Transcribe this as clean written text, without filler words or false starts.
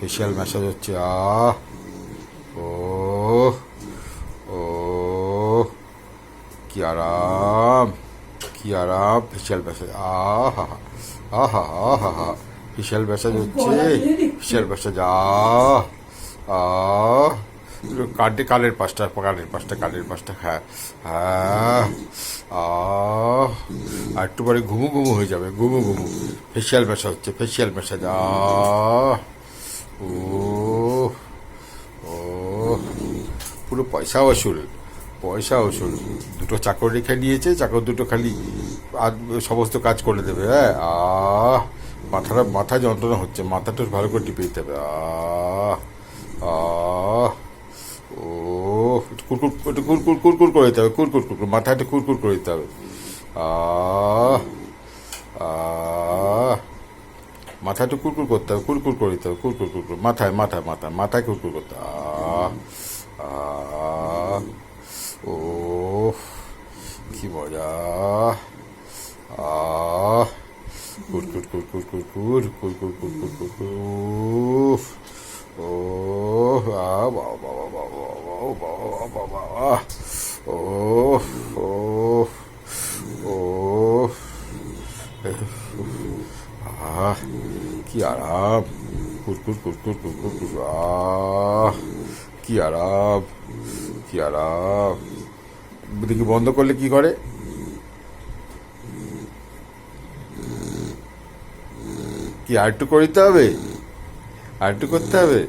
Facial massage হচ্ছে। আহ, ও, ও, কি আরাম, কি আরাম। ফেসিয়াল ম্যাসাজ, আহা, আহা, আহা, ফেসিয়াল ম্যাসাজ হচ্ছে, ফেসিয়াল ম্যাসাজ। আহ, আহ, কানের পাশটা, হ্যাঁ, হ্যাঁ, আর একটু পরে ঘুমু ঘুমু হয়ে যাবে, ঘুমু ঘুমু। ফেসিয়াল ম্যাসাজ হচ্ছে, ফেসিয়াল ম্যাসাজ। ও, ও, পুরো পয়সা ওসুল, পয়সা ওসুল। দুটো চাকর রেখে নিয়েছে, চাকর দুটো খালি আর সমস্ত কাজ করে দেবে। হ্যাঁ, মাথা যন্ত্রণা হচ্ছে, মাথাটা ভালো করে টিপে দিতে হবে। আহ, ও, একটু কুরকুর কুরকুর করে দিতে হবে, কুরকুর, মাথায় একটু কুরকুর করে দিতে হবে। আহ, আহ, মাথায় একটু কুরকুর করতে হবে, কুরকুর করে দিতে হবে, কুরকুর, মাথায় কুরকুর করতে হবে। আহ, ও, কি মজা। আহ, কুরকুর। ও, বাবা, বাবা, ও, ও, ও, আহ, কি আরাম। কুরকুর, কি আরাম, কি আরাম। দেখি বন্ধ করলে কি করে? কি আরেকটু করে দিতে হবে? আরেকটু করতে হবে?